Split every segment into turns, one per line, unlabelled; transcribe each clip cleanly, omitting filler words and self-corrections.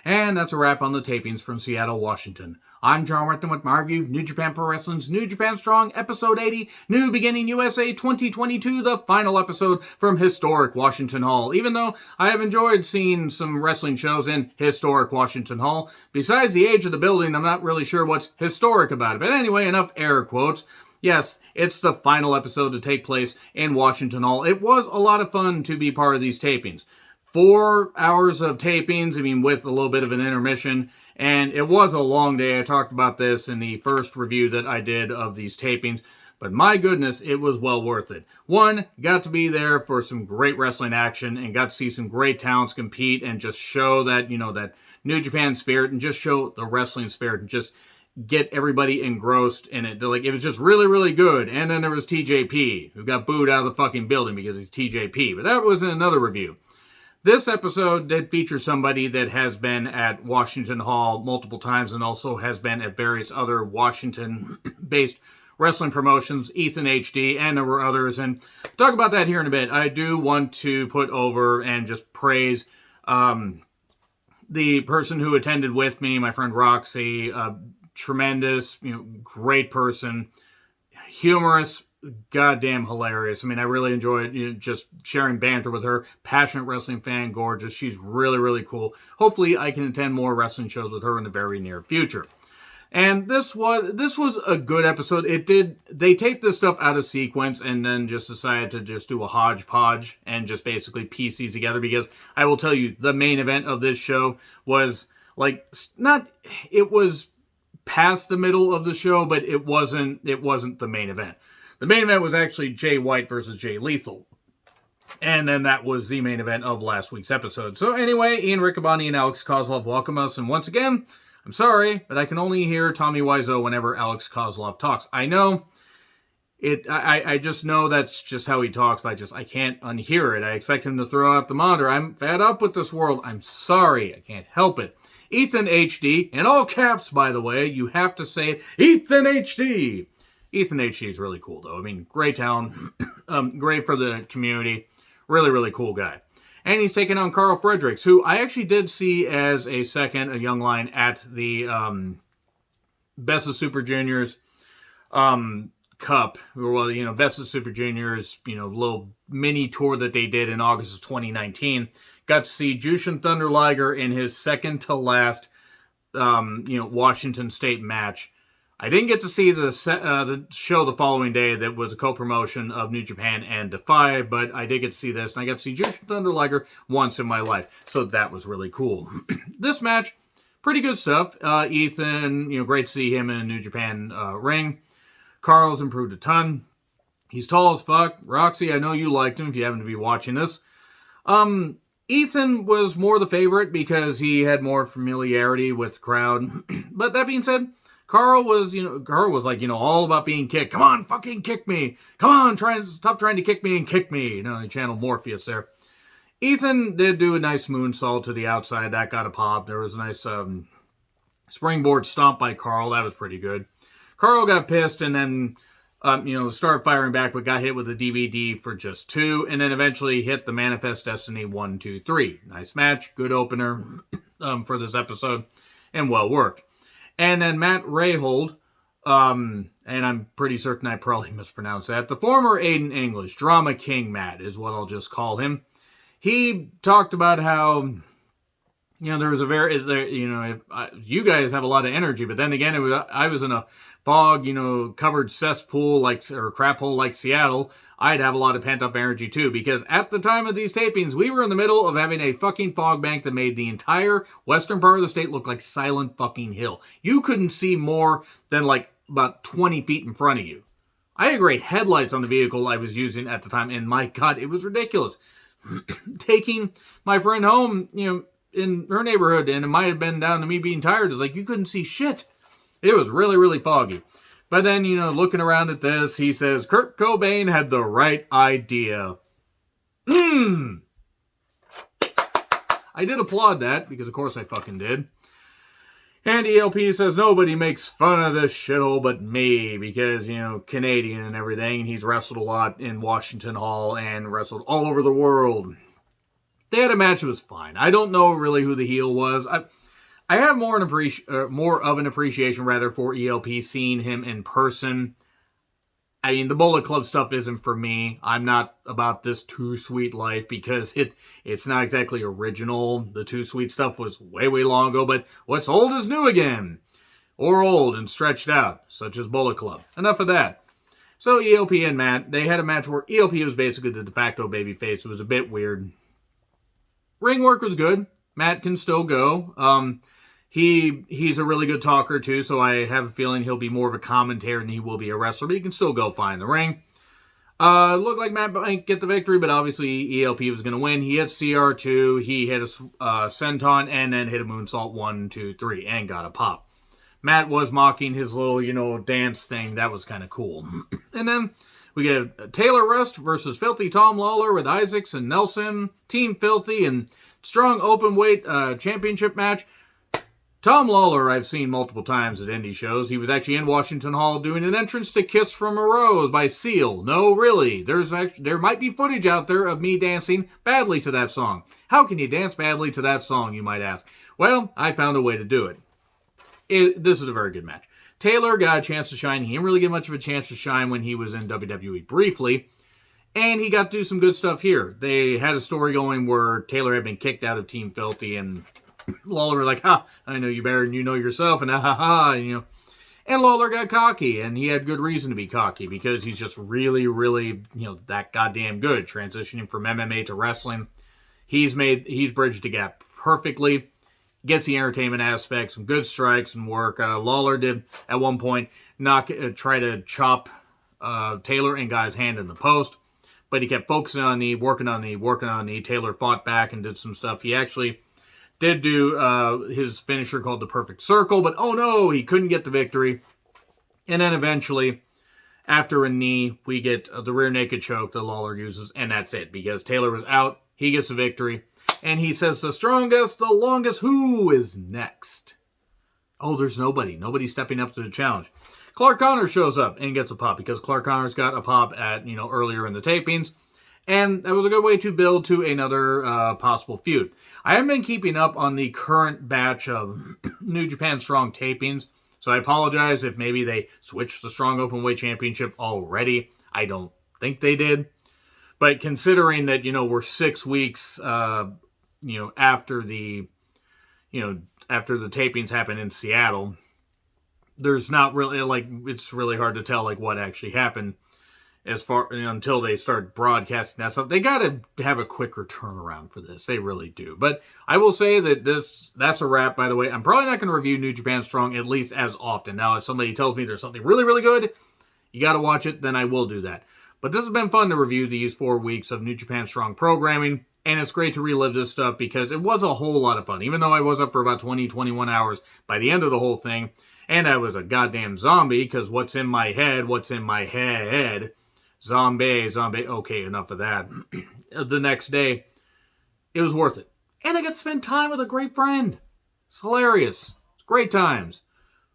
And that's a wrap on the tapings from Seattle, Washington. I'm John Retton with my review of New Japan Pro Wrestling's New Japan Strong Episode 80, New Beginning USA 2022, the final episode from historic Washington Hall. Even though I have enjoyed seeing some wrestling shows in historic Washington Hall, besides the age of the building, I'm not really sure what's historic about it. But anyway, enough air quotes. Yes, it's the final episode to take place in Washington Hall. It was a lot of fun to be part of these tapings. 4 hours of tapings, with a little bit of an intermission, and it was a long day. I talked about this in the first review that I did of these tapings, but my goodness, it was well worth it. One, got to be there for some great wrestling action and got to see some great talents compete and just show that, that New Japan spirit and just show the wrestling spirit and just get everybody engrossed in it. It was just really, really good. And then there was TJP, who got booed out of the fucking building because he's TJP, but that was in another review. This episode did feature somebody that has been at Washington Hall multiple times and also has been at various other Washington-based wrestling promotions, Ethan HD, and there were others. And talk about that here in a bit. I do want to put over and just praise the person who attended with me, my friend Roxy. Tremendous, great person, humorous, goddamn hilarious. I really enjoyed just sharing banter with her. Passionate wrestling fan, gorgeous. She's really, really cool. Hopefully I can attend more wrestling shows with her in the very near future. And this was a good episode. They taped this stuff out of sequence and then just decided to just do a hodgepodge and just basically piece these together, because I will tell you, the main event of this show was it was past the middle of the show, but it wasn't the main event. The main event was actually Jay White versus Jay Lethal. And then that was the main event of last week's episode. So anyway, Ian Riccaboni and Alex Kozlov welcome us. And once again, I'm sorry, but I can only hear Tommy Wiseau whenever Alex Kozlov talks. I know it. I just know that's just how he talks, but I can't unhear it. I expect him to throw out the monitor. I'm fed up with this world. I'm sorry. I can't help it. Ethan HD, in all caps, by the way, you have to say it, Ethan HD. Ethan HD is really cool, though. Great talent, great for the community, really, really cool guy. And he's taking on Carl Fredericks, who I actually did see as a young line at the Best of Super Juniors Cup. Well, Best of Super Juniors, little mini tour that they did in August of 2019. Got to see Jushin Thunder Liger in his second to last, Washington State match. I didn't get to see the show the following day that was a co-promotion of New Japan and Defy, but I did get to see this, and I got to see Jushin Thunder Liger once in my life, so that was really cool. This match, pretty good stuff. Ethan, great to see him in a New Japan ring. Carl's improved a ton. He's tall as fuck. Roxy, I know you liked him if you happen to be watching this. Ethan was more the favorite because he had more familiarity with the crowd. But that being said, Carl was all about being kicked. Come on, fucking kick me. Come on, stop trying to kick me and kick me. He channeled Morpheus there. Ethan did do a nice moonsault to the outside. That got a pop. There was a nice springboard stomp by Carl. That was pretty good. Carl got pissed and then started firing back, but got hit with a DVD for just 2, and then eventually hit the Manifest Destiny 1, 2, 3. Nice match, good opener for this episode, and well worked. And then Matt Rayhold, and I'm pretty certain I probably mispronounced that, the former Aiden English, Drama King Matt is what I'll just call him. He talked about how, there was you guys have a lot of energy, but then again, I was in a fog, covered cesspool or crap hole like Seattle. I'd have a lot of pent-up energy too, because at the time of these tapings, we were in the middle of having a fucking fog bank that made the entire western part of the state look like Silent fucking Hill. You couldn't see more than about 20 feet in front of you. I had great headlights on the vehicle I was using at the time, and my God, it was ridiculous. Taking my friend home, in her neighborhood, and it might have been down to me being tired, it's you couldn't see shit. It was really, really foggy. But then, looking around at this, he says, Kurt Cobain had the right idea. I did applaud that, because of course I fucking did. And ELP says, nobody makes fun of this shithole but me, because, Canadian and everything, and he's wrestled a lot in Washington Hall and wrestled all over the world. They had a match that was fine. I don't know really who the heel was. I have more of an appreciation rather for ELP, seeing him in person. I mean, the Bullet Club stuff isn't for me. I'm not about this Too Sweet life because it's not exactly original. The Too Sweet stuff was way long ago, but what's old is new again. Or old and stretched out, such as Bullet Club. Enough of that. So ELP and Matt, they had a match where ELP was basically the de facto babyface. It was a bit weird. Ring work was good. Matt can still go. He's a really good talker too, so I have a feeling he'll be more of a commentator than he will be a wrestler, but he can still go fine in the ring. Looked like Matt might get the victory, but obviously ELP was going to win. He hit CR2, he hit a senton, and then hit a moonsault 1, 2, 3, and got a pop. Matt was mocking his little, dance thing. That was kind of cool. And then we get Taylor Rust versus Filthy Tom Lawler with Isaacs and Nelson. Team Filthy and strong open weight championship match. Tom Lawler I've seen multiple times at indie shows. He was actually in Washington Hall doing an entrance to Kiss from a Rose by Seal. No, really. There might be footage out there of me dancing badly to that song. How can you dance badly to that song, you might ask? Well, I found a way to do it. This is a very good match. Taylor got a chance to shine. He didn't really get much of a chance to shine when he was in WWE briefly. And he got to do some good stuff here. They had a story going where Taylor had been kicked out of Team Filthy, and Lawler was like, ha, I know you better than you know yourself, and And Lawler got cocky, and he had good reason to be cocky, because he's just really, that goddamn good, transitioning from MMA to wrestling. He's bridged the gap perfectly. Gets the entertainment aspect, some good strikes and work. Lawler did, at one point, try to chop Taylor and got his hand in the post. But he kept focusing on knee, working on knee. Taylor fought back and did some stuff. He actually did do his finisher called the Perfect Circle, but oh no, he couldn't get the victory. And then eventually, after a knee, we get the rear naked choke that Lawler uses, and that's it. Because Taylor was out, he gets the victory. And he says, the strongest, the longest, who is next? Oh, there's nobody. Nobody's stepping up to the challenge. Clark Connors shows up and gets a pop, because Clark Connors got a pop at, earlier in the tapings. And that was a good way to build to another possible feud. I haven't been keeping up on the current batch of New Japan Strong tapings, so I apologize if maybe they switched the Strong Openweight Championship already. I don't think they did. But considering that, we're 6 weeks after the tapings happen in Seattle, there's not really, it's really hard to tell, what actually happened until they start broadcasting that stuff. They got to have a quicker turnaround for this. They really do. But I will say that that's a wrap, by the way. I'm probably not going to review New Japan Strong at least as often. Now, if somebody tells me there's something really, really good, you got to watch it, then I will do that. But this has been fun to review these 4 weeks of New Japan Strong programming. And it's great to relive this stuff because it was a whole lot of fun. Even though I was up for about 20, 21 hours by the end of the whole thing. And I was a goddamn zombie because what's in my head? Zombie. Okay, enough of that. The next day, it was worth it. And I got to spend time with a great friend. It's hilarious. It's great times.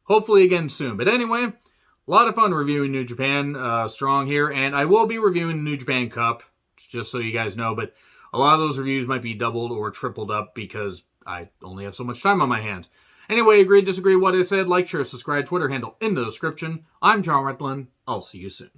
Hopefully again soon. But anyway, a lot of fun reviewing New Japan Strong here. And I will be reviewing the New Japan Cup, just so you guys know. But a lot of those reviews might be doubled or tripled up because I only have so much time on my hands. Anyway, agree, disagree, what I said, like, share, subscribe, Twitter handle in the description. I'm John Retlin. I'll see you soon.